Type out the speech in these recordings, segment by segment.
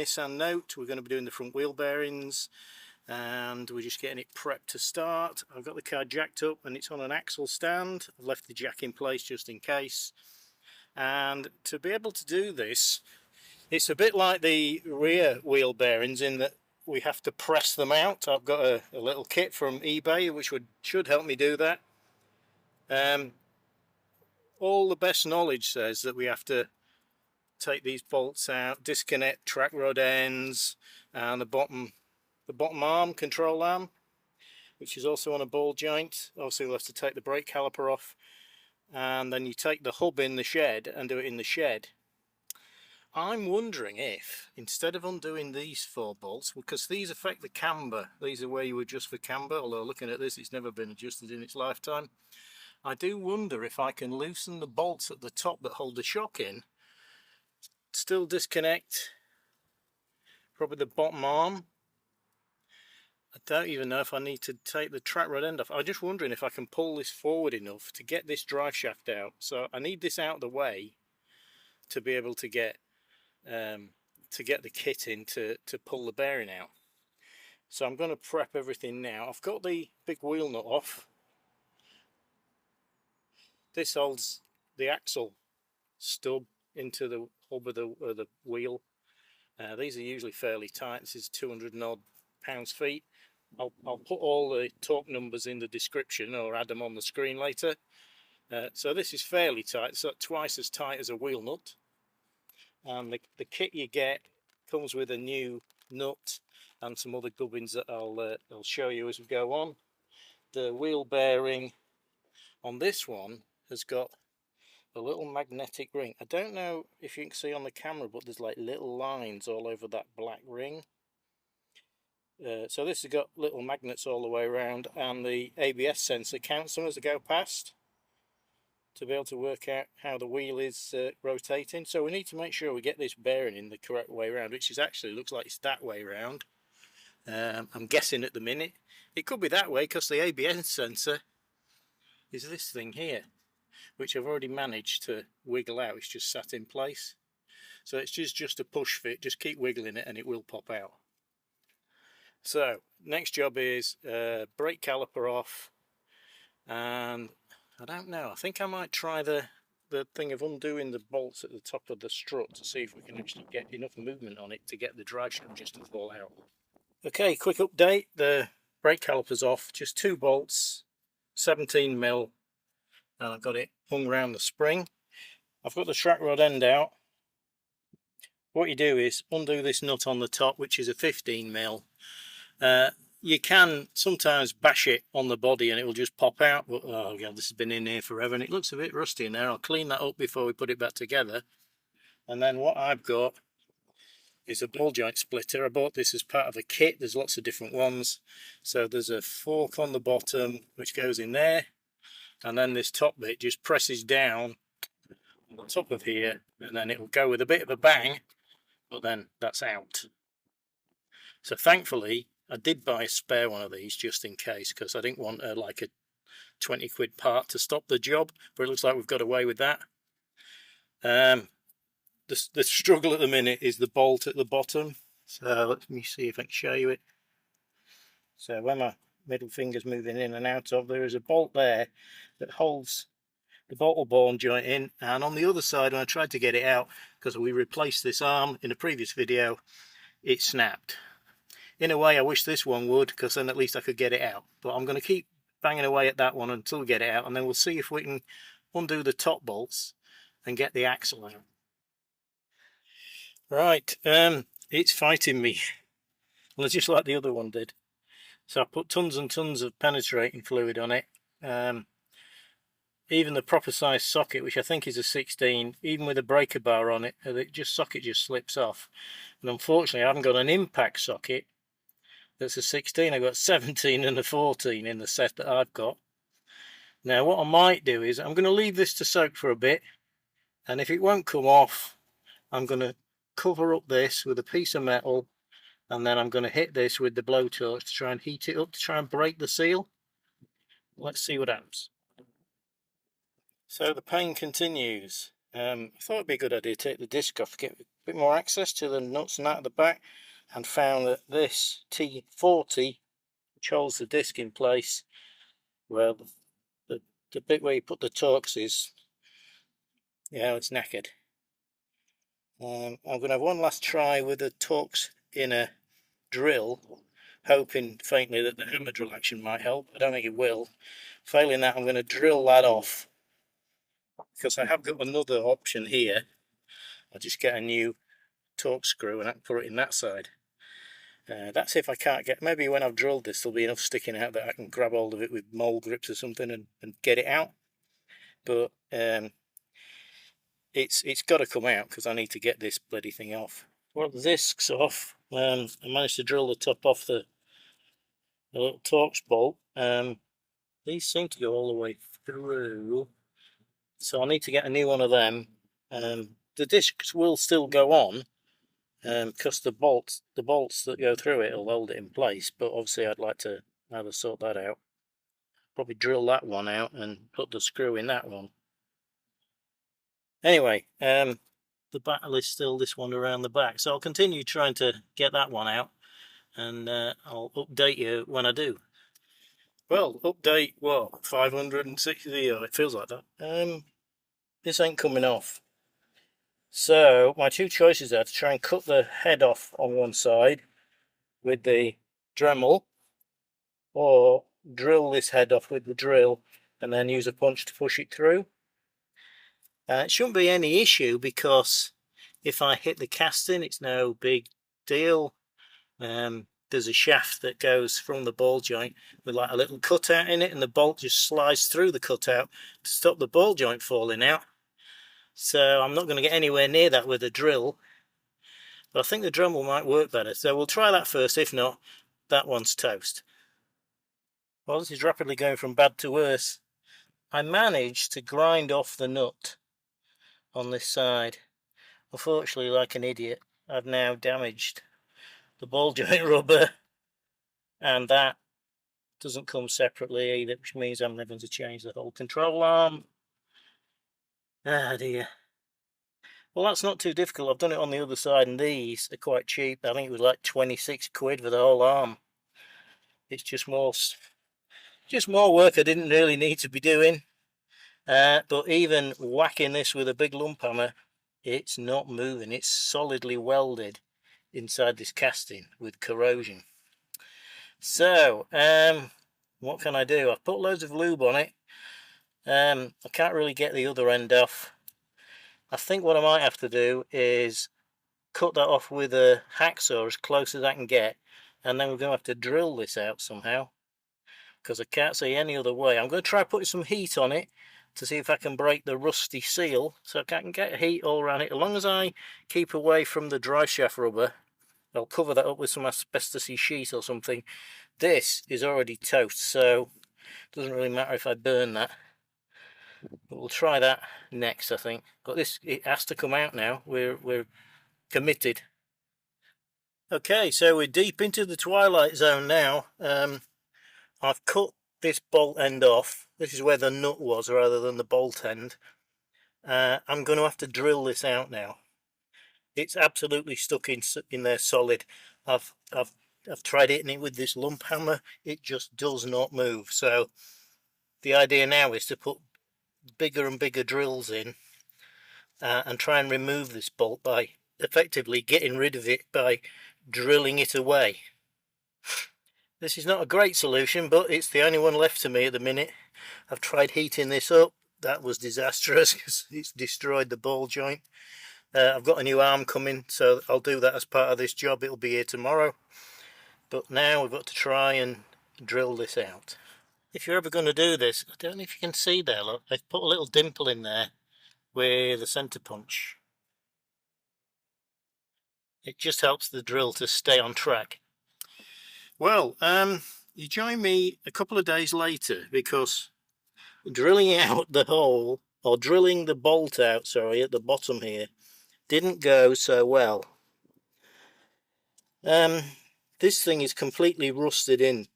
Nissan Note. We're going to be doing the front wheel bearings, and we're just getting it prepped to start. I've got the car jacked up and it's on an axle stand. I've left the jack in place just in case. And to be able to do this, it's a bit like the rear wheel bearings in that we have to press them out. I've got a little kit from eBay which should help me do that. All the best knowledge says that we have to take these bolts out, disconnect track rod ends and the bottom arm, control arm, which is also on a ball joint. Also we'll have to take the brake caliper off, and then you take the hub in the shed and do it in the shed. I'm wondering if, instead of undoing these 4 bolts, because these affect the camber, these are where you adjust for camber, although looking at this it's never been adjusted in its lifetime. I do wonder if I can loosen the bolts at the top that hold the shock in, still disconnect probably the bottom arm. I don't even know if I need to take the track rod end off. I'm just wondering if I can pull this forward enough to get this drive shaft out. So I need this out of the way to be able to get the kit in to pull the bearing out. So I'm going to prep everything now. I've got the big wheel nut off. This holds the axle stub into the hub of the wheel. These are usually fairly tight. This is 200 and odd pounds-feet. I'll put all the torque numbers in the description or add them on the screen later. So this is fairly tight, so twice as tight as a wheel nut. And the kit you get comes with a new nut and some other gubbins that I'll show you as we go on. The wheel bearing on this one has got a little magnetic ring. I don't know if you can see on the camera, but there's like little lines all over that black ring. So this has got little magnets all the way around, and the ABS sensor counts them as they go past to be able to work out how the wheel is rotating. So we need to make sure we get this bearing in the correct way around, which is actually looks like it's that way around. I'm guessing at the minute. It could be that way because the ABS sensor is this thing here, which I've already managed to wiggle out. It's just sat in place. So it's just a push fit. Just keep wiggling it and it will pop out. So next job is brake caliper off, and I don't know, I think I might try the thing of undoing the bolts at the top of the strut to see if we can actually get enough movement on it to get the drive shaft just to fall out. Okay, quick update. The brake caliper's off, just 2 bolts, 17mm, and I've got it hung around the spring. I've got the track rod end out. What you do is undo this nut on the top, which is a 15mm. You can sometimes bash it on the body and it will just pop out, but oh god, this has been in here forever and it looks a bit rusty in there. I'll clean that up before we put it back together. And then what I've got is a ball joint splitter. I bought this as part of a kit. There's lots of different ones. So there's a fork on the bottom which goes in there, and then this top bit just presses down on the top of here, and then it will go with a bit of a bang, but then that's out. So thankfully I did buy a spare one of these just in case, because I didn't want like a 20 quid part to stop the job, but it looks like we've got away with that. The struggle at the minute is the bolt at the bottom. So let me see if I can show you it. So when my middle finger's moving in and out of, there is a bolt there that holds the bottle ball joint in, and on the other side, when I tried to get it out, because we replaced this arm in a previous video, it snapped. In a way I wish this one would, because then at least I could get it out, but I'm going to keep banging away at that one until we get it out, and then we'll see if we can undo the top bolts and get the axle out. Right, it's fighting me, well, just like the other one did. So I put tons and tons of penetrating fluid on it. Even the proper size socket, which I think is a 16, even with a breaker bar on it, socket just slips off. And unfortunately I haven't got an impact socket that's a 16. I've got 17 and a 14 in the set that I've got. Now what I might do is I'm going to leave this to soak for a bit, and if it won't come off, I'm going to cover up this with a piece of metal, and then I'm going to hit this with the blowtorch to try and heat it up to try and break the seal. Let's see what happens. So the pain continues. I thought it'd be a good idea to take the disc off, get bit more access to the nuts and that at the back, and found that this T40, which holds the disc in place, well, the bit where you put the Torx is, it's knackered. I'm going to have one last try with the Torx inner drill, hoping faintly that the hammer drill action might help. I don't think it will. Failing that, I'm going to drill that off, because I have got another option here. I'll just get a new Torx screw and I can put it in that side. That's if I can't get, maybe when I've drilled this there'll be enough sticking out that I can grab hold of it with mole grips or something and get it out. But it's got to come out, because I need to get this bloody thing off. Well, the disc's off. I managed to drill the top off the little Torx bolt. These seem to go all the way through, so I need to get a new one of them. The discs will still go on, because the bolts that go through it will hold it in place, but obviously I'd like to either sort that out, probably drill that one out and put the screw in that one. Anyway, the battle is still this one around the back, so I'll continue trying to get that one out, and I'll update you when I do. Well, update what, 560, it feels like that. This ain't coming off. So my two choices are to try and cut the head off on one side with the Dremel, or drill this head off with the drill and then use a punch to push it through. It shouldn't be any issue, because if I hit the casting, it's no big deal. There's a shaft that goes from the ball joint with like a little cutout in it, and the bolt just slides through the cutout to stop the ball joint falling out. So I'm not going to get anywhere near that with a drill, but I think the Dremel might work better, so we'll try that first. If not, that one's toast. Well, this is rapidly going from bad to worse. I managed to grind off the nut on this side. Unfortunately, like an idiot, I've now damaged the ball joint rubber, and that doesn't come separately either, which means I'm having to change the whole control arm. Ah dear. Well, that's not too difficult. I've done it on the other side, and these are quite cheap. I think it was like 26 quid for the whole arm. It's just more work I didn't really need to be doing. But even whacking this with a big lump hammer, it's not moving. It's solidly welded inside this casting with corrosion. So what can I do? I've put loads of lube on it. I can't really get the other end off. I think what I might have to do is cut that off with a hacksaw as close as I can get, and then we're going to have to drill this out somehow, because I can't see any other way. I'm going to try putting some heat on it to see if I can break the rusty seal, so I can get heat all around it. As long as I keep away from the dry shaft rubber, I'll cover that up with some asbestosy sheet or something. This is already toast, so it doesn't really matter if I burn that. But we'll try that next, I think. But it has to come out now. We're committed. Okay, so we're deep into the twilight zone now. I've cut this bolt end off. This is where the nut was rather than the bolt end. I'm going to have to drill this out now. It's absolutely stuck in there solid. I've tried hitting it with this lump hammer. It just does not move. So the idea now is to put bigger and bigger drills in and try and remove this bolt by effectively getting rid of it by drilling it away. This is not a great solution, but it's the only one left to me at the minute. I've tried heating this up. That was disastrous because it's destroyed the ball joint. I've got a new arm coming, so I'll do that as part of this job. It'll be here tomorrow. But now we've got to try and drill this out. If you're ever going to do this, I don't know if you can see there, look, they've put a little dimple in there with the centre punch. It just helps the drill to stay on track. Well, you join me a couple of days later, because drilling out the hole, or drilling the bolt out, sorry, at the bottom here, didn't go so well. This thing is completely rusted in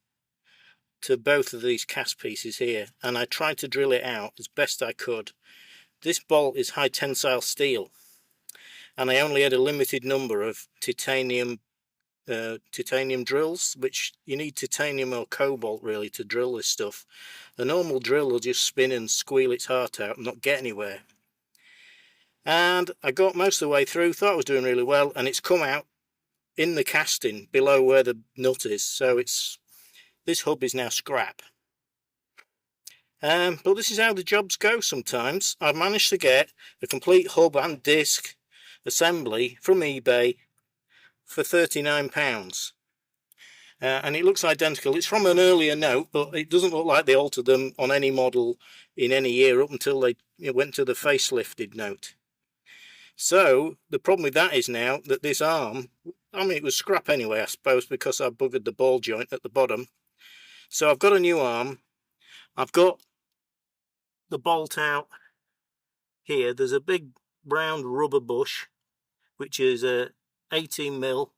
to both of these cast pieces here, and I tried to drill it out as best I could. This bolt is high tensile steel, and I only had a limited number of titanium drills, which you need titanium or cobalt really to drill this stuff. A normal drill will just spin and squeal its heart out and not get anywhere. And I got most of the way through, thought I was doing really well, and it's come out in the casting below where the nut is, so this hub is now scrap. But this is how the jobs go sometimes. I've managed to get a complete hub and disc assembly from eBay for £39. And it looks identical. It's from an earlier note, but it doesn't look like they altered them on any model in any year up until they went to the facelifted note. So the problem with that is now that this arm, I mean, it was scrap anyway, I suppose, because I buggered the ball joint at the bottom. So I've got a new arm. I've got the bolt out here. There's a big round rubber bush, which is a 18mm,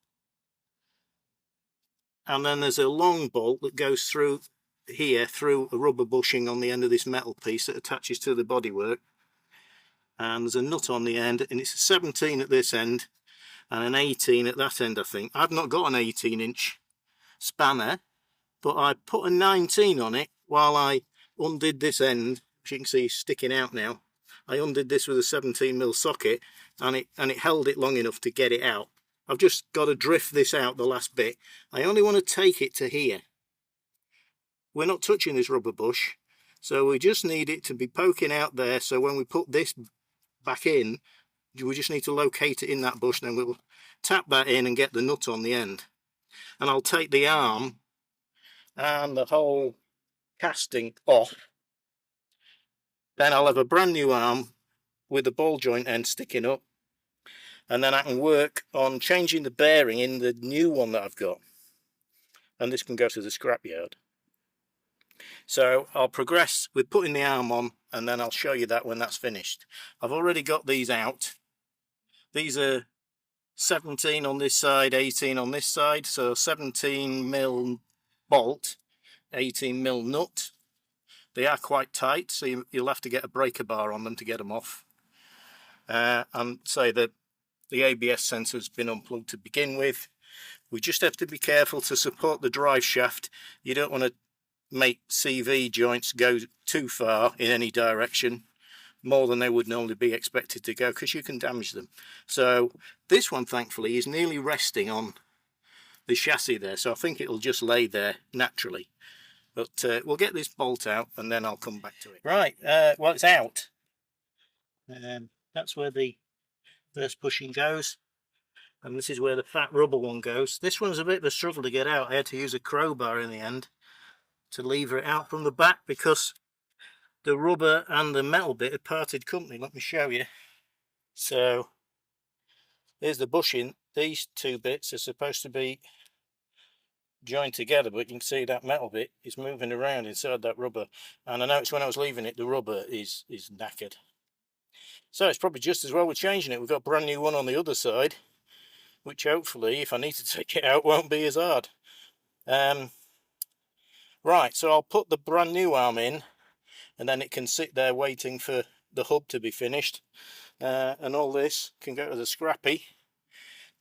and then there's a long bolt that goes through here through a rubber bushing on the end of this metal piece that attaches to the bodywork, and there's a nut on the end, and it's a 17 at this end and an 18 at that end. I think I've not got an 18-inch spanner, but I put a 19 on it while I undid this end, which you can see sticking out now. I undid this with a 17mm socket, and it held it long enough to get it out. I've just got to drift this out the last bit. I only want to take it to here. We're not touching this rubber bush, so we just need it to be poking out there, so when we put this back in, we just need to locate it in that bush, then we'll tap that in and get the nut on the end. And I'll take the arm and the whole casting off. Then I'll have a brand new arm with the ball joint end sticking up, and then I can work on changing the bearing in the new one that I've got, and this can go to the scrapyard. So I'll progress with putting the arm on, and then I'll show you that when that's finished. I've already got these out. These are 17 on this side, 18 on this side, so 17mm bolt, 18mm nut. They are quite tight, so you'll have to get a breaker bar on them to get them off. And say that the ABS sensor's been unplugged to begin with. We just have to be careful to support the drive shaft. You don't want to make CV joints go too far in any direction, more than they would normally be expected to go, because you can damage them. So this one, thankfully, is nearly resting on the chassis there, so I think it'll just lay there naturally. But we'll get this bolt out and then I'll come back to it. Right, well, it's out. That's where the first bushing goes, and this is where the fat rubber one goes. This one's a bit of a struggle to get out. I had to use a crowbar in the end to lever it out from the back, because the rubber and the metal bit had parted company. Let me show you. So there's the bushing. These two bits are supposed to be joined together, but you can see that metal bit is moving around inside that rubber, and I noticed when I was leaving it, the rubber is knackered. So it's probably just as well we're changing it. We've got a brand new one on the other side, which hopefully, if I need to take it out, won't be as hard. Right, so I'll put the brand new arm in, and then it can sit there waiting for the hub to be finished, and all this can go to the scrappy.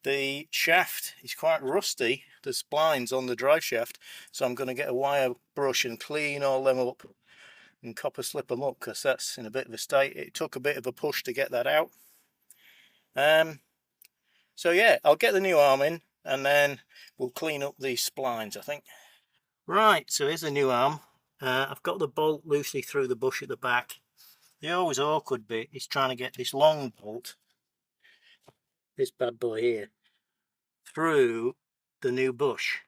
The shaft is quite rusty, the splines on the drive shaft, so I'm going to get a wire brush and clean all them up and copper slip them up, because that's in a bit of a state. It took a bit of a push to get that out. So yeah, I'll get the new arm in and then we'll clean up these splines, I think. Right, so here's the new arm. I've got the bolt loosely through the bush at the back. The always awkward bit is trying to get this long bolt, this bad boy here, through the new bush,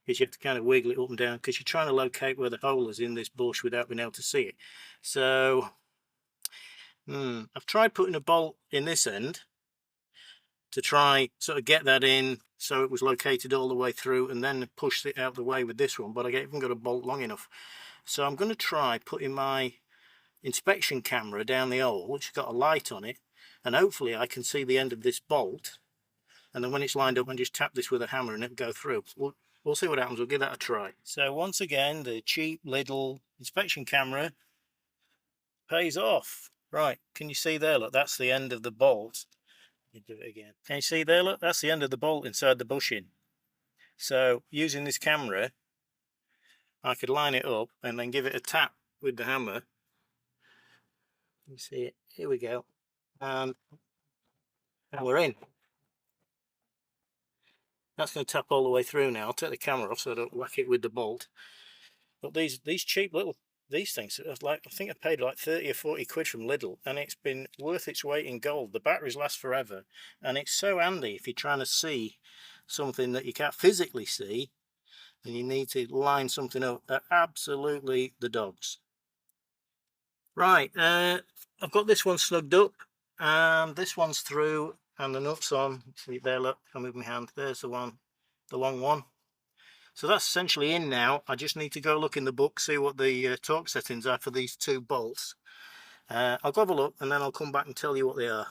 because you have to kind of wiggle it up and down, because you're trying to locate where the hole is in this bush without being able to see it. So I've tried putting a bolt in this end to try sort of get that in so it was located all the way through, and then push it out the way with this one, but I haven't got a bolt long enough. So I'm going to try putting my inspection camera down the hole, which has got a light on it, and hopefully I can see the end of this bolt, and then when it's lined up, I can just tap this with a hammer and it'll go through. We'll see what happens. We'll give that a try. So once again, the cheap little inspection camera pays off. Right, can you see there? Look, that's the end of the bolt. me do it again. Can you see there? Look, that's the end of the bolt inside the bushing. So using this camera, I could line it up and then give it a tap with the hammer. You see it? Here we go. And we're in. That's going to tap all the way through now. I'll take the camera off so I don't whack it with the bolt. But these cheap little things, like, I think I paid like 30 or 40 quid from Lidl, and it's been worth its weight in gold. The batteries last forever, and it's so handy if you're trying to see something that you can't physically see and you need to line something up. They're absolutely the dogs. Right, I've got this one snugged up, and this one's through, and the nut's on. See there, look, I move my hand, there's the one, the long one. So that's essentially in now. I just need to go look in the book, see what the torque settings are for these two bolts. I'll go have a look and then I'll come back and tell you what they are.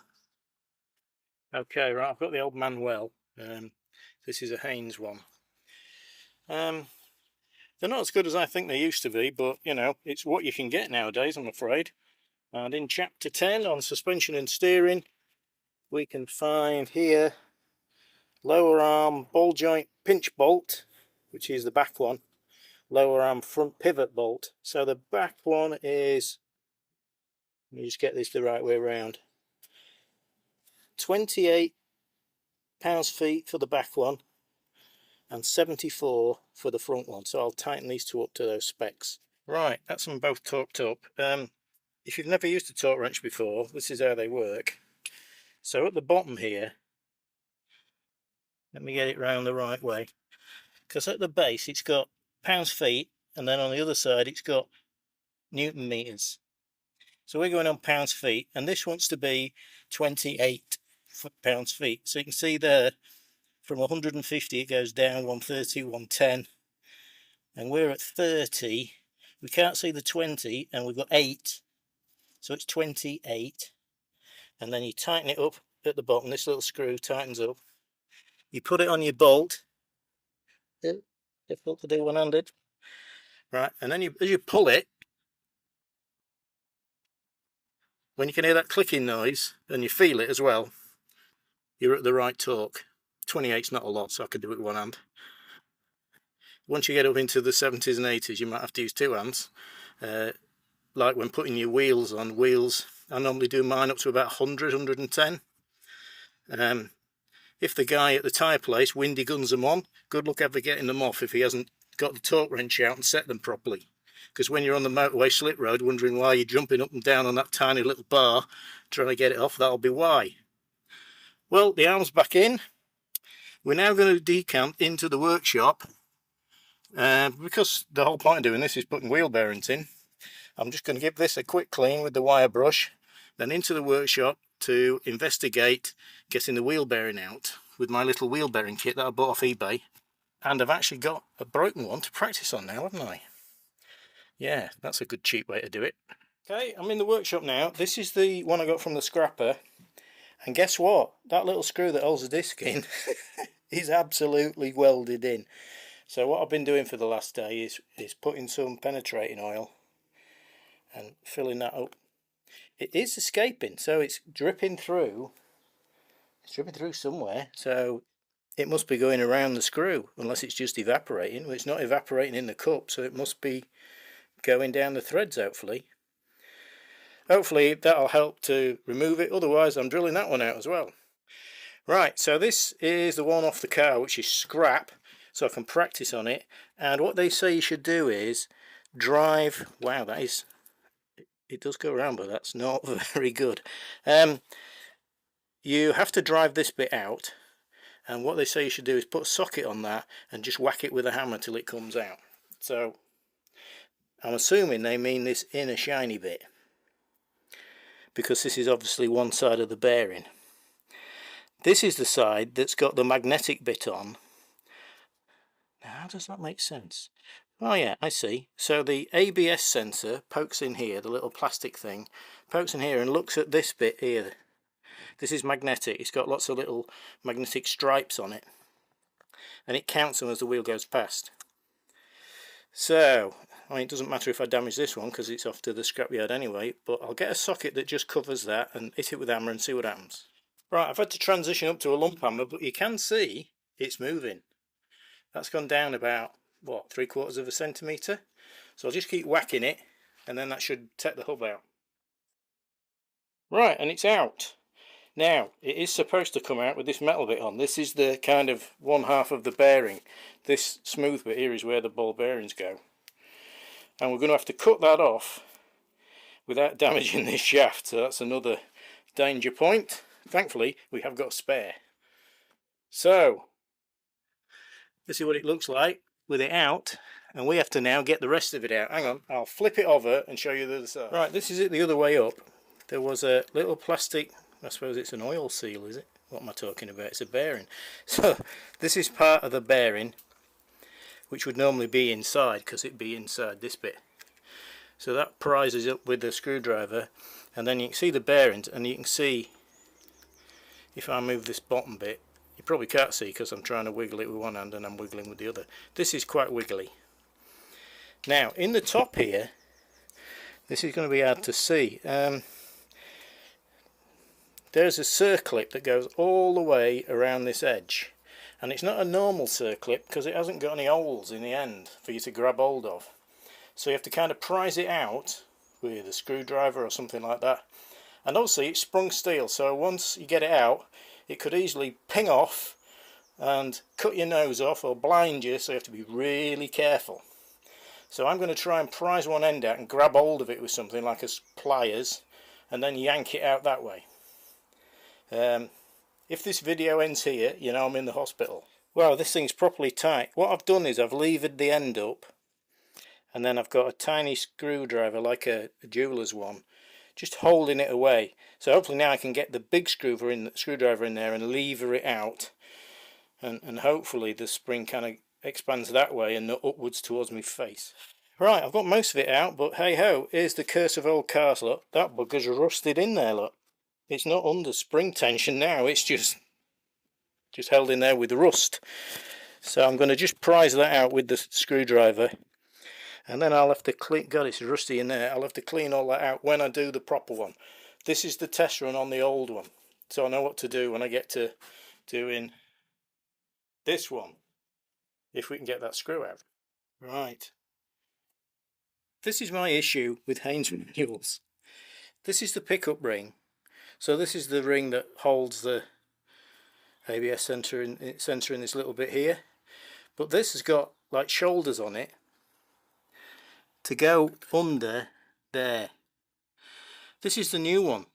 Okay, right, I've got the old manual. This is a Haynes one. They're not as good as I think they used to be, but you know, it's what you can get nowadays, I'm afraid. And in chapter 10 on suspension and steering, we can find here lower arm ball joint pinch bolt, which is the back one, lower arm front pivot bolt. So the back one is, let me just get this the right way around, 28 pounds-feet for the back one and 74 for the front one. So I'll tighten these two up to those specs. Right, that's them both torqued up. If you've never used a torque wrench before, this is how they work. So at the bottom here, let me get it round the right way, because at the base it's got pounds-feet, and then on the other side it's got Newton meters. So we're going on pounds-feet, and this wants to be 28 pounds-feet. So you can see there, from 150 it goes down 130, 110, and we're at 30. We can't see the 20, and we've got 8, so it's 28. And then you tighten it up at the bottom. This little screw tightens up. You put it on your bolt. Difficult to do one-handed. Right, and then as you pull it, when you can hear that clicking noise, and you feel it as well, you're at the right torque. 28's not a lot, so I could do it with one hand. Once you get up into the 70s and 80s, you might have to use two hands. Like when putting your wheels on wheels, I normally do mine up to about 100, 110. If the guy at the tyre place windy guns them on, good luck ever getting them off if he hasn't got the torque wrench out and set them properly. Because when you're on the motorway slip road wondering why you're jumping up and down on that tiny little bar trying to get it off, that'll be why. Well, the arm's back in. We're now going to decant into the workshop, because the whole point of doing this is putting wheel bearings in. I'm just going to give this a quick clean with the wire brush, then into the workshop to investigate getting the wheel bearing out with my little wheel bearing kit that I bought off eBay. And I've actually got a broken one to practice on now, haven't I? Yeah, that's a good cheap way to do it. Okay, I'm in the workshop now. This is the one I got from the scrapper. And guess what? That little screw that holds the disc in is absolutely welded in. So what I've been doing for the last day is putting some penetrating oil and filling that up. It is escaping, so it's dripping through. It's dripping through somewhere, so it must be going around the screw, unless it's just evaporating. Well, it's not evaporating in the cup, so it must be going down the threads, hopefully. Hopefully that'll help to remove it, otherwise I'm drilling that one out as well. Right, so this is the one off the car, which is scrap, so I can practice on it. And what they say you should do is drive, wow, that is, it does go around, but that's not very good. You have to drive this bit out, and what they say you should do is put a socket on that and just whack it with a hammer till it comes out. So I'm assuming they mean this inner shiny bit, because this is obviously one side of the bearing. This is the side that's got the magnetic bit on. Now, how does that make sense? Oh yeah, I see. So the ABS sensor pokes in here, the little plastic thing, pokes in here and looks at this bit here. This is magnetic. It's got lots of little magnetic stripes on it, and it counts them as the wheel goes past. So, I mean, it doesn't matter if I damage this one because it's off to the scrapyard anyway, but I'll get a socket that just covers that and hit it with a hammer and see what happens. Right, I've had to transition up to a lump hammer, but you can see it's moving. That's gone down about, what, 3/4 of a centimetre? So I'll just keep whacking it, and then that should take the hub out. Right, and it's out. Now, it is supposed to come out with this metal bit on. This is the kind of one half of the bearing. This smooth bit here is where the ball bearings go. And we're going to have to cut that off without damaging this shaft, so that's another danger point. Thankfully, we have got a spare. So, this is what it looks like with it out, and we have to now get the rest of it out. Hang on, I'll flip it over and show you the other side. Right, this is it the other way up. There was a little plastic, I suppose it's an oil seal, is it? What am I talking about? It's a bearing. So this is part of the bearing, which would normally be inside, because it'd be inside this bit. So that prizes up with the screwdriver, and then you can see the bearings, and you can see, if I move this bottom bit, you probably can't see because I'm trying to wiggle it with one hand and I'm wiggling with the other. This is quite wiggly. Now, in the top here, this is going to be hard to see. There's a circlip that goes all the way around this edge, and it's not a normal circlip because it hasn't got any holes in the end for you to grab hold of. So you have to kind of prise it out with a screwdriver or something like that. And also it's sprung steel, so once you get it out, it could easily ping off and cut your nose off or blind you, so you have to be really careful. So I'm going to try and prise one end out and grab hold of it with something like a pliers, and then yank it out that way. If this video ends here, you know I'm in the hospital. Well, this thing's properly tight. What I've done is I've levered the end up, and then I've got a tiny screwdriver like a jeweller's one, just holding it away. So hopefully now I can get the big screwdriver in there and lever it out, and hopefully the spring kind of expands that way and not upwards towards my face. Right, I've got most of it out, but hey ho, here's the curse of old cars, look. That bugger's rusted in there, look. It's not under spring tension now, it's just held in there with rust. So I'm going to just prise that out with the screwdriver, and then I'll have to clean, God, it's rusty in there, I'll have to clean all that out when I do the proper one. This is the test run on the old one, so I know what to do when I get to doing this one, if we can get that screw out. Right, this is my issue with Haynes manuals. This is the pickup ring, so this is the ring that holds the ABS sensor in this little bit here, but this has got like shoulders on it to go under there. This is the new one,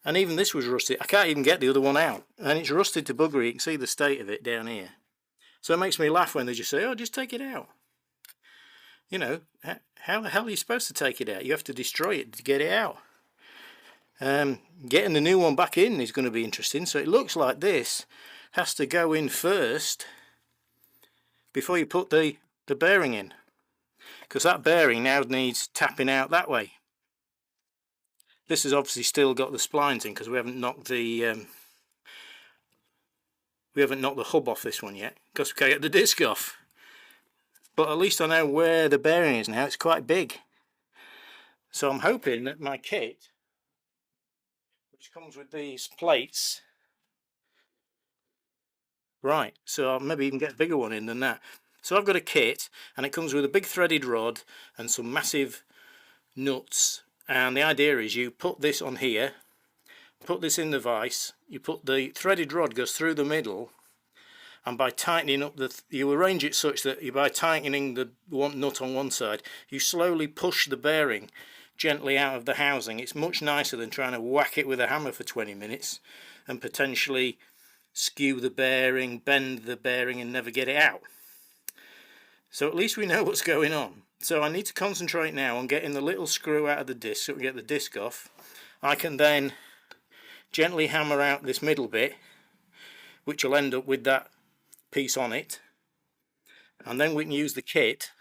and even this was rusted. I can't even get the other one out, and it's rusted to buggery. You can see the state of it down here. So it makes me laugh when they just say, oh, just take it out. You know, how the hell are you supposed to take it out? You have to destroy it to get it out. Getting the new one back in is going to be interesting. So it looks like this has to go in first before you put the bearing in, because that bearing now needs tapping out that way. This has obviously still got the splines in because we haven't knocked the hub off this one yet, because we can't get the disc off. But at least I know where the bearing is now. It's quite big. So I'm hoping that my kit, which comes with these plates, right, so I'll maybe even get a bigger one in than that. So I've got a kit, and it comes with a big threaded rod and some massive nuts, and the idea is you put this on here, put this in the vise, you put the threaded rod goes through the middle, and by tightening up you arrange it such that by tightening the one nut on one side, you slowly push the bearing gently out of the housing. It's much nicer than trying to whack it with a hammer for 20 minutes and potentially skew the bearing, bend the bearing and never get it out. So at least we know what's going on. So I need to concentrate now on getting the little screw out of the disc so we get the disc off. I can then gently hammer out this middle bit, which will end up with that piece on it, and then we can use the kit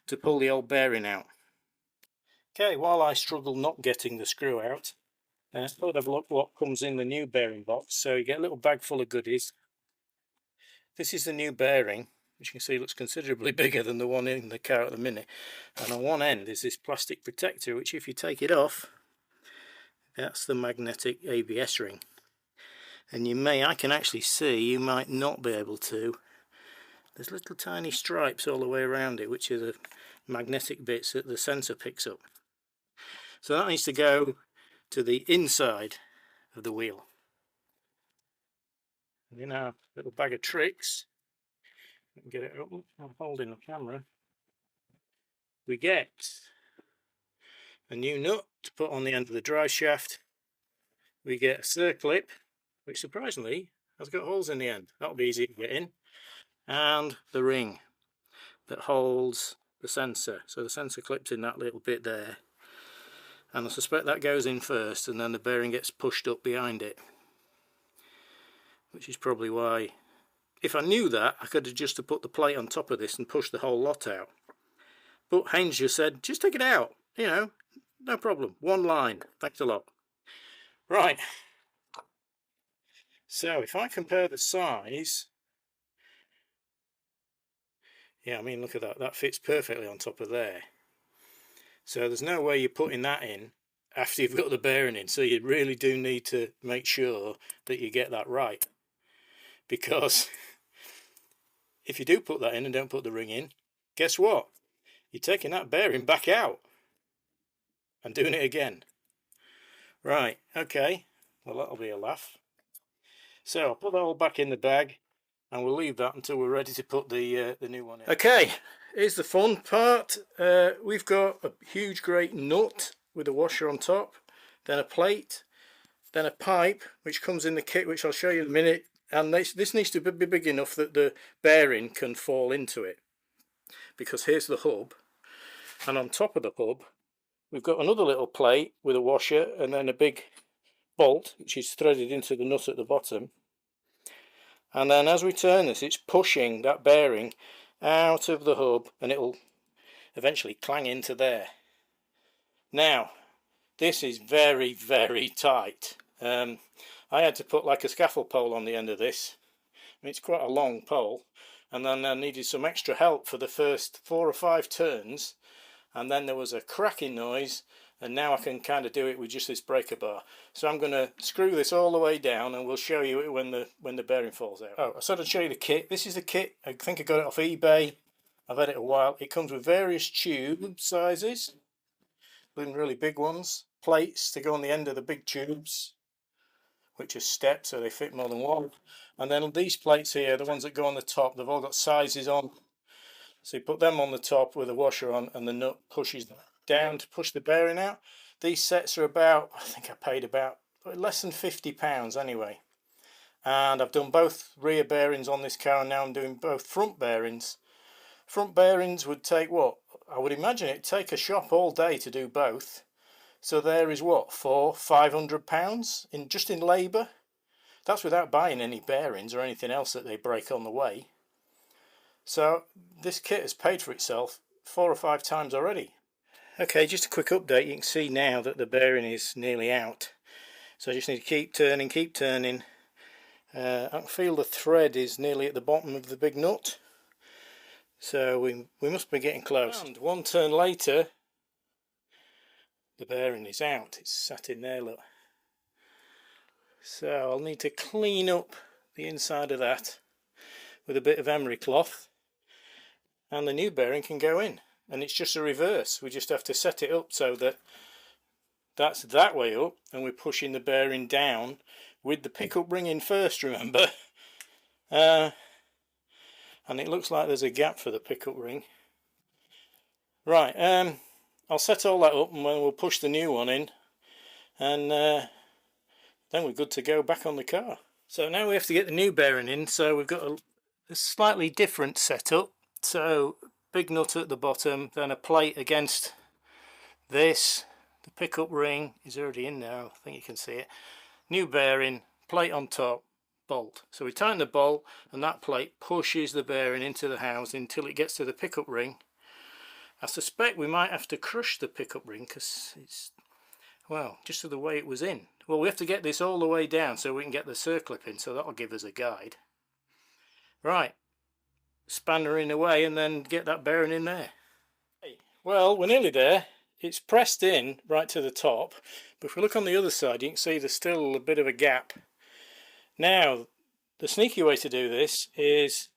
to pull the old bearing out. Okay, while I struggle not getting the screw out, I thought I'd look what comes in the new bearing box. So you get a little bag full of goodies. This is the new bearing, which you can see looks considerably bigger than the one in the car at the minute, and on one end is this plastic protector, which if you take it off, that's the magnetic ABS ring. And I can actually see, you might not be able to, there's little tiny stripes all the way around it, which are the magnetic bits that the sensor picks up. So that needs to go to the inside of the wheel. And in our little bag of tricks, get it up, I'm holding the camera, we get a new nut to put on the end of the drive shaft. We get a circlip, which surprisingly has got holes in the end. That'll be easy to get in. And the ring that holds the sensor. So the sensor clips in that little bit there. And I suspect that goes in first, and then the bearing gets pushed up behind it. Which is probably why, if I knew that, I could have just put the plate on top of this and pushed the whole lot out. But Haynes just said, just take it out, you know, no problem, one line, thanks a lot. Right, so if I compare the size, yeah, I mean, look at that, that fits perfectly on top of there. So there's no way you're putting that in after you've got the bearing in, so you really do need to make sure that you get that right. Because if you do put that in and don't put the ring in, guess what? You're taking that bearing back out and doing it again. Right, okay, well that'll be a laugh. So I'll put that all back in the bag and we'll leave that until we're ready to put the new one in. Okay, here's the fun part. We've got a huge great nut with a washer on top, then a plate, then a pipe which comes in the kit, which I'll show you in a minute, and this needs to be big enough that the bearing can fall into it, because here's the hub, and on top of the hub we've got another little plate with a washer and then a big bolt which is threaded into the nut at the bottom, and then as we turn this it's pushing that bearing out of the hub and it'll eventually clang into there. Now this is very, very tight. I had to put like a scaffold pole on the end of this. I mean, it's quite a long pole, and then I needed some extra help for the first 4 or 5 turns, and then there was a cracking noise, and now I can kind of do it with just this breaker bar. So I'm going to screw this all the way down and we'll show you it when the bearing falls out. Oh, I said I'd show you the kit. This is the kit. I think I got it off eBay. I've had it a while. It comes with various tube sizes, including really big ones, plates to go on the end of the big tubes, which are stepped so they fit more than one, and then these plates here, the ones that go on the top, they've all got sizes on, so you put them on the top with a washer on and the nut pushes down to push the bearing out. These sets are about, I think I paid about less than £50 anyway, and I've done both rear bearings on this car and now I'm doing both front bearings. Front bearings would take, what, I would imagine it'd take a shop all day to do both. So there is what, £400–500 in just in labour. That's without buying any bearings or anything else that they break on the way. So this kit has paid for itself 4 or 5 times already. Okay, just a quick update. You can see now that the bearing is nearly out. So I just need to keep turning, keep turning. I can feel the thread is nearly at the bottom of the big nut. So we must be getting close. And one turn later, the bearing is out. It's sat in there, look. So I'll need to clean up the inside of that with a bit of emery cloth, and the new bearing can go in. And it's just a reverse. We just have to set it up so that that's that way up, and we're pushing the bearing down with the pickup ring in first, remember. And it looks like there's a gap for the pickup ring. Right, I'll set all that up and then we'll push the new one in, and then we're good to go back on the car. So now we have to get the new bearing in, so we've got a slightly different setup. So big nut at the bottom, then a plate against this. The pickup ring is already in there, I think you can see it. New bearing, plate on top, bolt. So we tighten the bolt and that plate pushes the bearing into the housing until it gets to the pickup ring. I suspect we might have to crush the pickup ring because it's, well, just the way it was in. Well, we have to get this all the way down so we can get the circlip in, so that'll give us a guide. Right, spanner in away and then get that bearing in there. Well, we're nearly there. It's pressed in right to the top, but if we look on the other side you can see there's still a bit of a gap. Now, the sneaky way to do this is,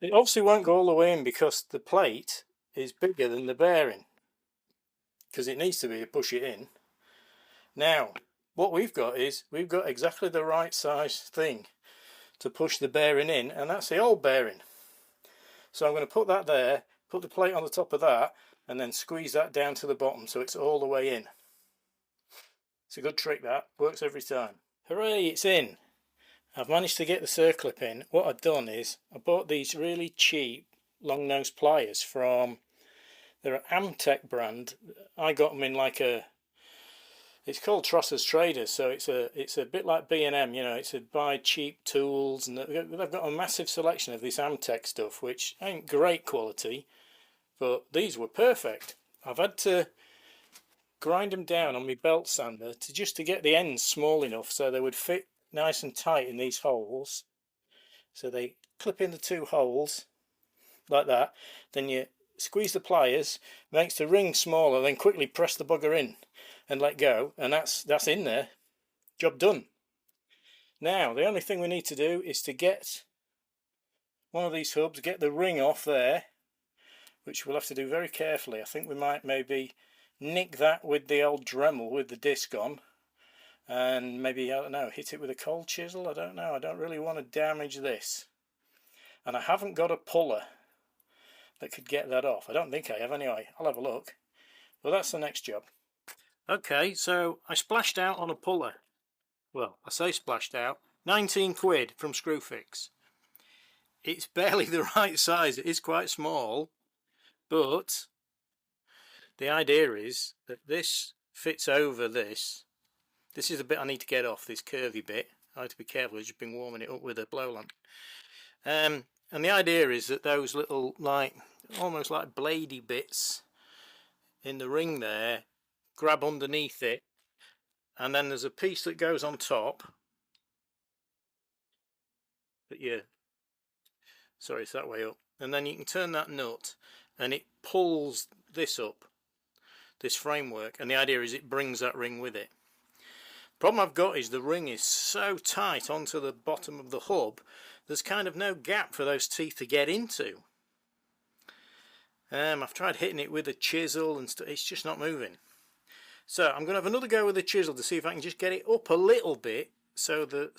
it obviously won't go all the way in because the plate is bigger than the bearing, because it needs to be to push it in. Now, what we've got is, we've got exactly the right size thing to push the bearing in, and that's the old bearing. So I'm going to put that there, put the plate on the top of that, and then squeeze that down to the bottom so it's all the way in. It's a good trick, that works every time. Hooray, it's in. I've managed to get the circlip in. What I've done is I bought these really cheap long nose pliers from, they're an Amtech brand. I got them in like a, it's called Trosser's Traders, so it's a bit like B&M, you know, it's a buy cheap tools, and they've got a massive selection of this Amtech stuff, which ain't great quality, but these were perfect. I've had to grind them down on my belt sander to get the ends small enough so they would fit nice and tight in these holes. So they clip in the two holes like that, then you squeeze the pliers, makes the ring smaller, then quickly press the bugger in and let go, and that's in there. Job done. Now the only thing we need to do is to get one of these hubs, get the ring off there, which we'll have to do very carefully. I think we might maybe nick that with the old Dremel with the disc on, and maybe, I don't know, hit it with a cold chisel. I don't know, I don't really want to damage this, and I haven't got a puller that could get that off. I don't think I have anyway. I'll have a look. Well, that's the next job. Okay, so I splashed out on a puller. Well, I say splashed out, 19 quid from Screwfix. It's barely the right size, it is quite small, but the idea is that this fits over this. This is the bit I need to get off, this curvy bit. I have to be careful, I've just been warming it up with a blow lamp. And the idea is that those little, like, almost like bladey bits in the ring there, grab underneath it, and then there's a piece that goes on top that sorry, it's that way up, and then you can turn that nut and it pulls this up, this framework, and the idea is it brings that ring with it. Problem I've got is the ring is so tight onto the bottom of the hub, there's kind of no gap for those teeth to get into. I've tried hitting it with a chisel and it's just not moving. So I'm going to have another go with the chisel to see if I can just get it up a little bit so the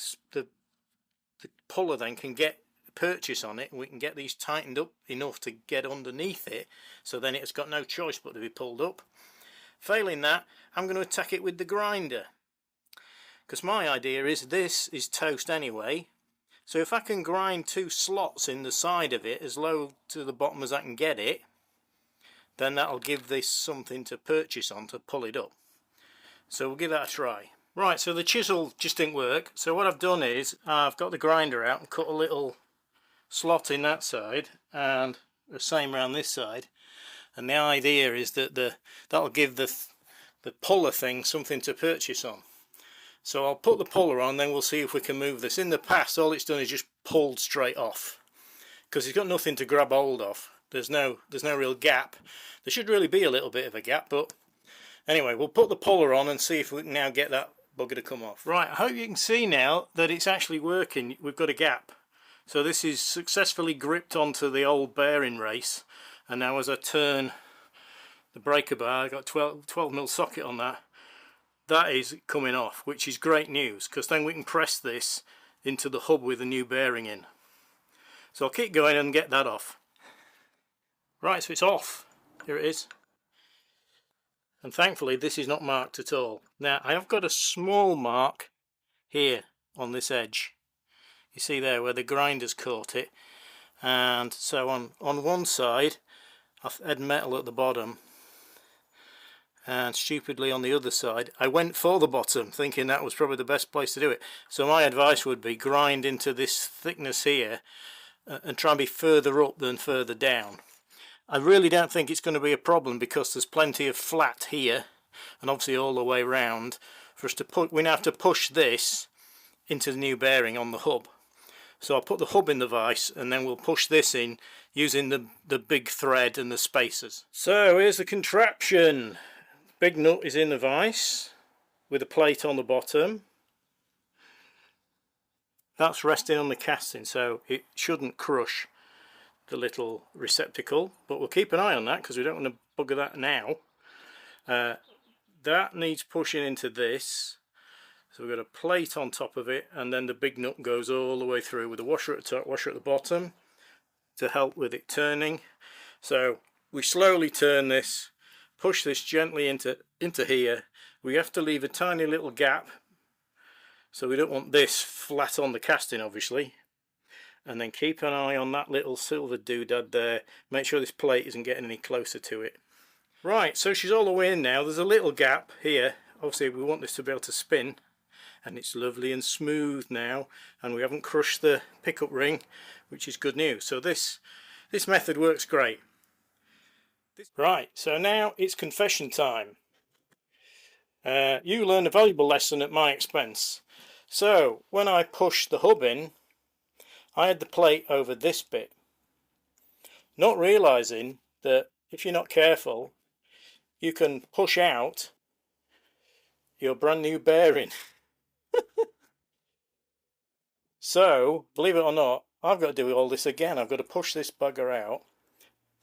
puller then can get purchase on it, and we can get these tightened up enough to get underneath it, so then it's got no choice but to be pulled up. Failing that, I'm going to attack it with the grinder, because my idea is this is toast anyway, so if I can grind two slots in the side of it as low to the bottom as I can get it, then that'll give this something to purchase on to pull it up. So we'll give that a try. Right, so the chisel just didn't work, so what I've done is I've got the grinder out and cut a little slot in that side and the same around this side, and the idea is that that'll give the puller thing something to purchase on. So I'll put the puller on, then we'll see if we can move this. In the past all it's done is just pulled straight off because it's got nothing to grab hold of. There's no real gap. There should really be a little bit of a gap, but anyway, we'll put the puller on and see if we can now get that bugger to come off. Right, I hope you can see now that it's actually working. We've got a gap. So this is successfully gripped onto the old bearing race, and now as I turn the breaker bar, I've got 12mm socket on that, that is coming off, which is great news, because then we can press this into the hub with the new bearing in. So I'll keep going and get that off. Right, so it's off. Here it is. And thankfully this is not marked at all. Now I have got a small mark here on this edge. You see there where the grinder's caught it, and so on one side I've had metal at the bottom, and stupidly on the other side I went for the bottom, thinking that was probably the best place to do it. So my advice would be grind into this thickness here and try and be further up than further down. I really don't think it's going to be a problem because there's plenty of flat here and obviously all the way round for us to put. We now have to push this into the new bearing on the hub. So I'll put the hub in the vise and then we'll push this in using the big thread and the spacers. So here's the contraption. Big nut is in the vise with a plate on the bottom. that's resting on the casting, so it shouldn't crush the little receptacle, but we'll keep an eye on that because we don't want to bugger that now. That needs pushing into this, so we've got a plate on top of it, and then the big nut goes all the way through with a washer at the top, washer at the bottom to help with it turning. So we slowly turn this, push this gently into here. We have to leave a tiny little gap, so we don't want this flat on the casting obviously, and then keep an eye on that little silver doodad there. Make sure this plate isn't getting any closer to it. Right, so she's all the way in now. There's a little gap here. Obviously we want this to be able to spin, and it's lovely and smooth now, and we haven't crushed the pickup ring, which is good news. So this method works great. Right, so now it's confession time. You learned a valuable lesson at my expense. So when I pushed the hub in, I had the plate over this bit, not realizing that if you're not careful, you can push out your brand new bearing. So, believe it or not, I've got to do all this again. I've got to push this bugger out.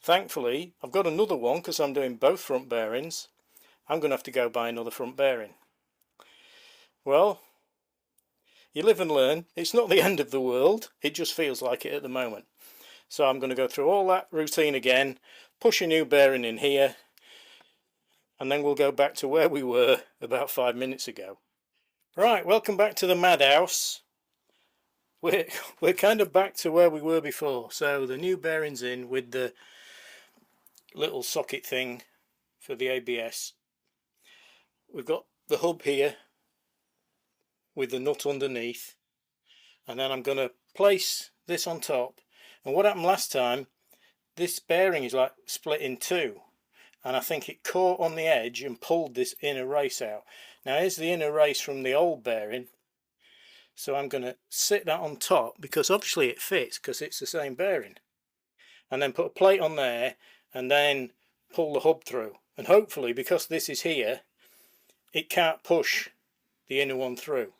Thankfully, I've got another one because I'm doing both front bearings. I'm going to have to go buy another front bearing. Well, you live and learn. It's not the end of the world. It just feels like it at the moment. So I'm going to go through all that routine again, push a new bearing in here, and then we'll go back to where we were about 5 minutes ago. Right, welcome back to the madhouse. We're kind of back to where we were before. So the new bearing's in with the little socket thing for the ABS. We've got the hub here with the nut underneath, and then I'm going to place this on top. And what happened last time, this bearing is like split in two, and I think it caught on the edge and pulled this inner race out. Now here's the inner race from the old bearing, so I'm going to sit that on top because obviously it fits because it's the same bearing, and then put a plate on there and then pull the hub through, and hopefully because this is here it can't push the inner one through.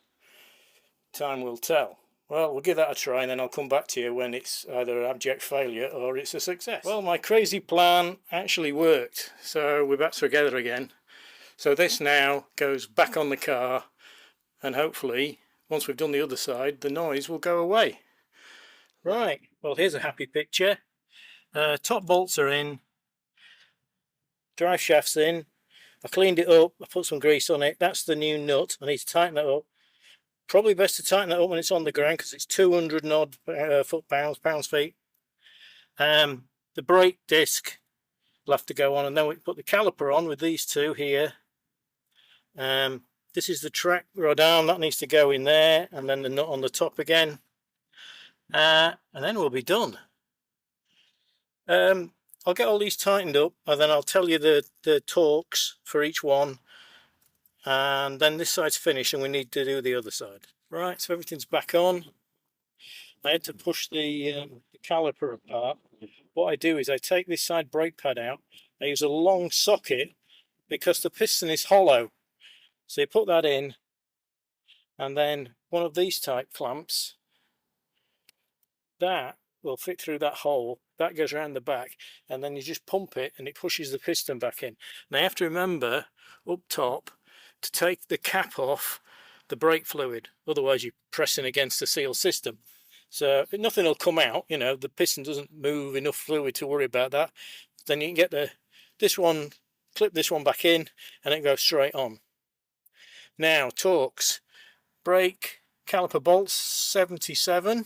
Time will tell. Well, we'll give that a try, and then I'll come back to you when it's either an abject failure or it's a success. Well, my crazy plan actually worked, so we're back together again. So this now goes back on the car, and hopefully once we've done the other side the noise will go away. Right, well here's a happy picture. Top bolts are in, drive shaft's in. I cleaned it up, I put some grease on it. That's the new nut. I need to tighten that up. Probably best to tighten that up when it's on the ground because it's 200 and odd pounds-feet. The brake disc will have to go on, and then we put the caliper on with these two here. This is the track rod arm, that needs to go in there, and then the nut on the top again. And then we'll be done. I'll get all these tightened up, and then I'll tell you the torques for each one. And then this side's finished and we need to do the other side. Right, so everything's back on. I had to push the caliper apart. What I do is I take this side brake pad out. I use a long socket because the piston is hollow. So you put that in, and then one of these type clamps, that will fit through that hole. That goes around the back, and then you just pump it and it pushes the piston back in. Now you have to remember up top to take the cap off the brake fluid, otherwise you're pressing against the seal system. So nothing will come out, you know, the piston doesn't move enough fluid to worry about that. Then you can get this one, clip this one back in, and it goes straight on. Now torques, brake caliper bolts 77,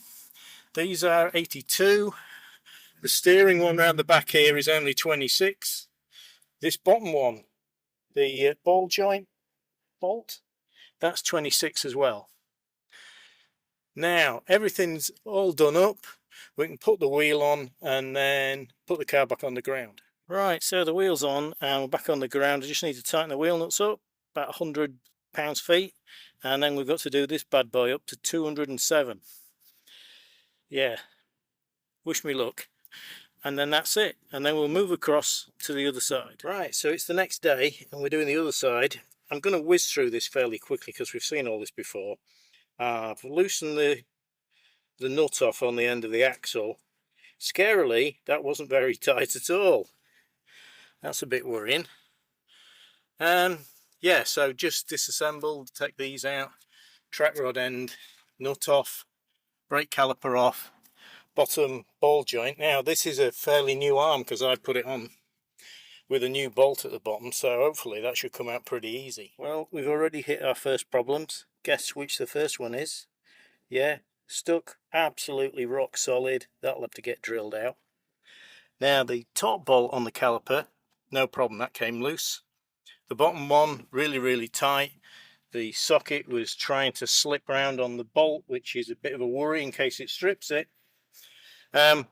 these are 82. The steering one round the back here is only 26. This bottom one, the ball joint bolt, that's 26 as well. Now everything's all done up. We can put the wheel on and then put the car back on the ground. Right, so the wheel's on and we're back on the ground. I just need to tighten the wheel nuts up, about 100 pounds-feet, and then we've got to do this bad boy up to 207. Yeah, wish me luck. And then that's it, and then we'll move across to the other side. Right, so it's the next day and we're doing the other side. I'm going to whiz through this fairly quickly because we've seen all this before. I've loosened the the nut off on the end of the axle. Scarily, that wasn't very tight at all. That's a bit worrying. Yeah, so just disassembled, take these out, track rod end, nut off, brake caliper off, bottom ball joint. Now this is a fairly new arm because I put it on with a new bolt at the bottom, so hopefully that should come out pretty easy. Well, we've already hit our first problems. Guess which the first one is? Yeah, stuck absolutely rock solid. That'll have to get drilled out. Now the top bolt on the caliper, no problem, that came loose. The bottom one really tight. The socket was trying to slip around on the bolt, which is a bit of a worry in case it strips it. If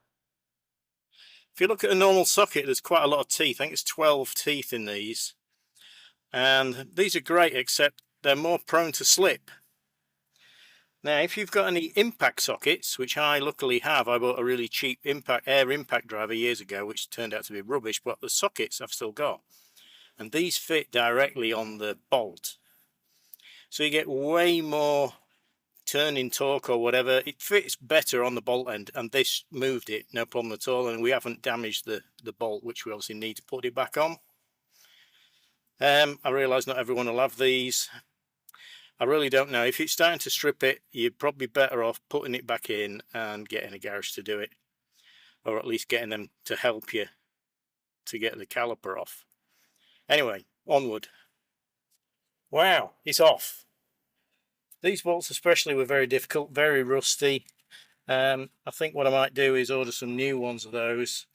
you look at a normal socket, there's quite a lot of teeth. I think it's 12 teeth in these, and these are great, except they're more prone to slip. Now if you've got any impact sockets, which I luckily have, I bought a really cheap air impact driver years ago, which turned out to be rubbish, but the sockets I've still got, and these fit directly on the bolt, so you get way more turning torque or whatever. It fits better on the bolt end, and this moved it no problem at all, and we haven't damaged the bolt, which we obviously need to put it back on. I realise not everyone will have these. I really don't know. If it's starting to strip it, you're probably better off putting it back in and getting a garage to do it, or at least getting them to help you to get the caliper off. Anyway, onward. Wow, it's off. These bolts especially were very difficult, very rusty. I think what I might do is order some new ones of those.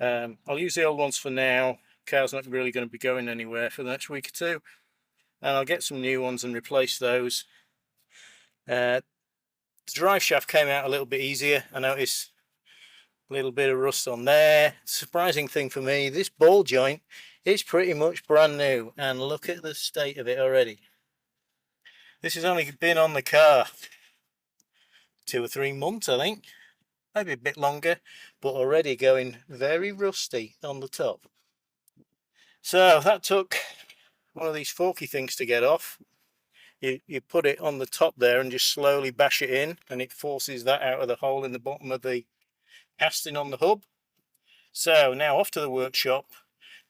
I'll use the old ones for now. Car's not really going to be going anywhere for the next week or two, and I'll get some new ones and replace those. The drive shaft came out a little bit easier. I noticed a little bit of rust on there. Surprising thing for me, this ball joint is pretty much brand new, and look at the state of it already. This has only been on the car 2 or 3 months, I think, maybe a bit longer, but already going very rusty on the top. So that took one of these forky things to get off. You put it on the top there and just slowly bash it in, and it forces that out of the hole in the bottom of the casting on the hub. So now off to the workshop,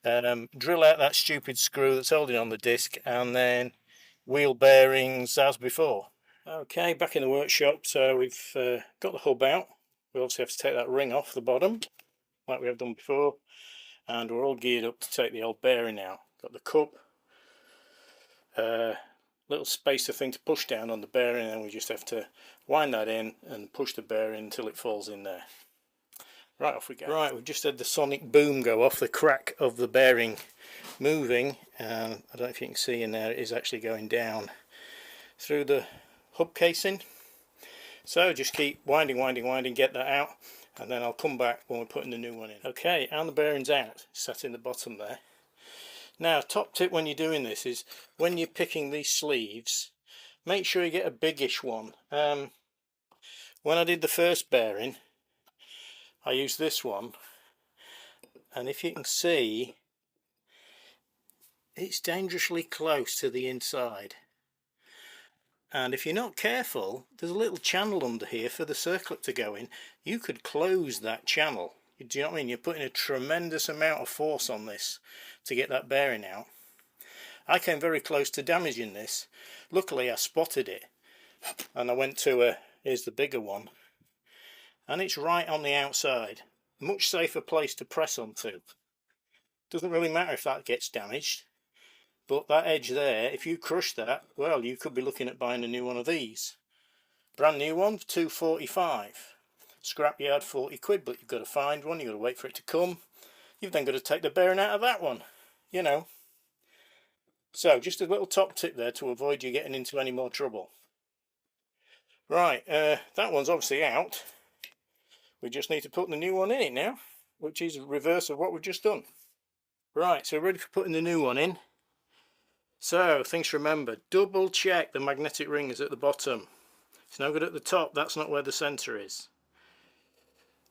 drill out that stupid screw that's holding on the disc, and then wheel bearings as before. Okay, back in the workshop. So we've got the hub out. We obviously have to take that ring off the bottom like we have done before, and we're all geared up to take the old bearing now. Got the cup, little spacer thing to push down on the bearing, and we just have to wind that in and push the bearing until it falls in there. Right, off we go. Right, we've just had the sonic boom go off, the crack of the bearing moving, and I don't know if you can see in there, it is actually going down through the hub casing. So just keep winding, get that out, and then I'll come back when we're putting the new one in. Okay, and the bearing's out, sat in the bottom there. Now, top tip when you're doing this is, when you're picking these sleeves, make sure you get a biggish one. When I did the first bearing, I used this one, and if you can see, it's dangerously close to the inside, and if you're not careful, there's a little channel under here for the circlip to go in. You could close that channel. Do you know what I mean? You're putting a tremendous amount of force on this to get that bearing out. I came very close to damaging this. Luckily I spotted it, and I went to here's the bigger one, and it's right on the outside. Much safer place to press onto. Doesn't really matter if that gets damaged, but that edge there, if you crush that, well, you could be looking at buying a new one of these. Brand new one, £2.45. Scrapyard 40 quid, but you've got to find one, you've got to wait for it to come. You've then got to take the bearing out of that one, you know. So just a little top tip there to avoid you getting into any more trouble. Right, that one's obviously out. We just need to put the new one in it now, which is reverse of what we've just done. Right, so we're ready for putting the new one in. So, things to remember, double check the magnetic ring is at the bottom. It's no good at the top, that's not where the centre is.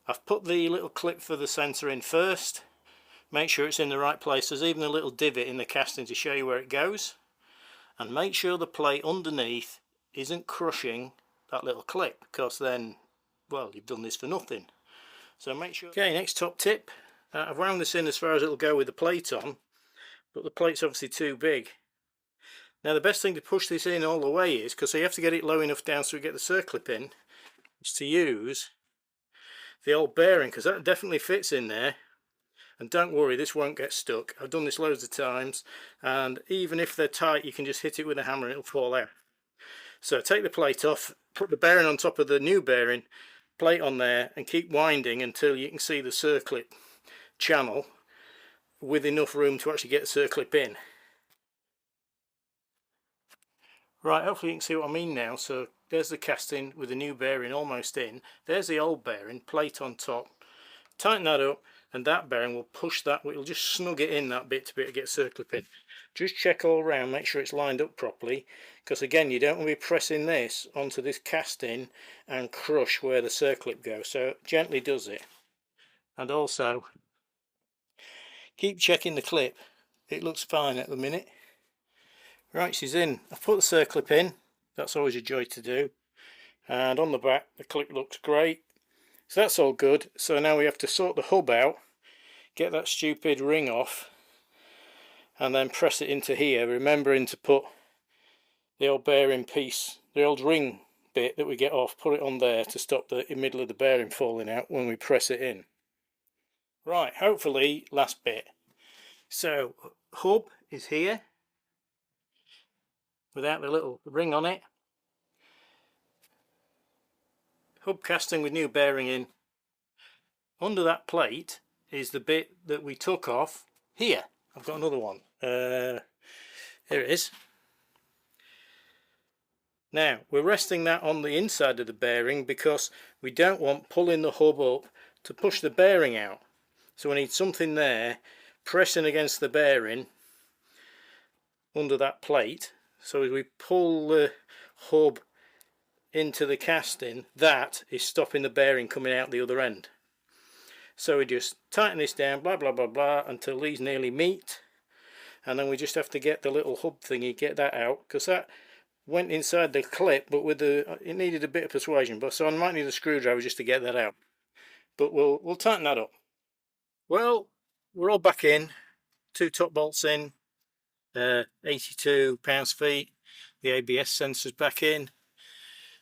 I've put the little clip for the centre in first. Make sure it's in the right place. There's even a little divot in the casting to show you where it goes. And make sure the plate underneath isn't crushing that little clip, because then well, you've done this for nothing. So make sure. Okay, next top tip. I've wound this in as far as it'll go with the plate on, but the plate's obviously too big. Now the best thing to push this in all the way is, because you have to get it low enough down so we get the circlip in, is to use the old bearing, because that definitely fits in there. And don't worry, this won't get stuck. I've done this loads of times, and even if they're tight, you can just hit it with a hammer and it'll fall out. So take the plate off, put the bearing on top of the new bearing, plate on there, and keep winding until you can see the circlip channel with enough room to actually get the circlip in. Right, hopefully you can see what I mean now. So there's the casting with the new bearing almost in. There's the old bearing, plate on top. Tighten that up, and that bearing will push that, it'll just snug it in that bit to be able to get circlip in. Just check all around, make sure it's lined up properly, because again, you don't want to be pressing this onto this casting and crush where the circlip goes. So gently does it. And also keep checking the clip. It looks fine at the minute. Right, she's in. I've put the circlip in. That's always a joy to do. And on the back, the clip looks great. So that's all good. So now we have to sort the hub out, get that stupid ring off, and then press it into here, remembering to put the old bearing piece, the old ring bit that we get off, put it on there to stop the middle of the bearing falling out when we press it in. Right, hopefully last bit. So hub is here without the little ring on it. Hub casting with new bearing in. Under that plate is the bit that we took off here. I've got another one. Here it is. Now we're resting that on the inside of the bearing because we don't want pulling the hub up to push the bearing out. So we need something there pressing against the bearing under that plate. So as we pull the hub into the casting, that is stopping the bearing coming out the other end. So we just tighten this down, blah blah blah blah, until these nearly meet, and then we just have to get the little hub thingy, get that out, because that went inside the clip, but with the it needed a bit of persuasion, but so I might need a screwdriver just to get that out. But we'll tighten that up. Well, we're all back in, 2 top bolts in, 82 pounds-feet, the ABS sensor's back in.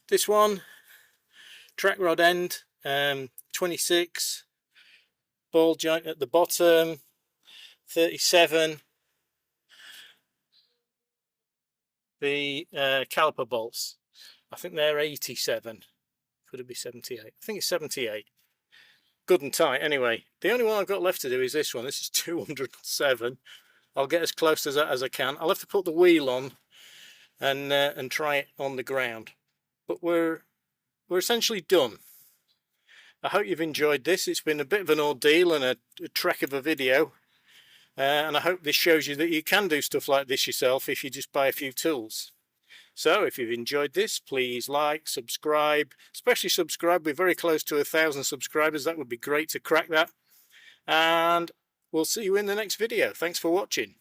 This one, track rod end, 26, ball joint at the bottom, 37. The caliper bolts, I think they're 87. Could it be 78? I think it's 78. Good and tight. Anyway, the only one I've got left to do is this one. This is 207. I'll get as close to that as I can. I'll have to put the wheel on and try it on the ground. But we're essentially done. I hope you've enjoyed this. It's been a bit of an ordeal and a trek of a video. And I hope this shows you that you can do stuff like this yourself if you just buy a few tools. So if you've enjoyed this, please like, subscribe, especially subscribe. We're very close to 1,000 subscribers. That would be great to crack that. And we'll see you in the next video. Thanks for watching.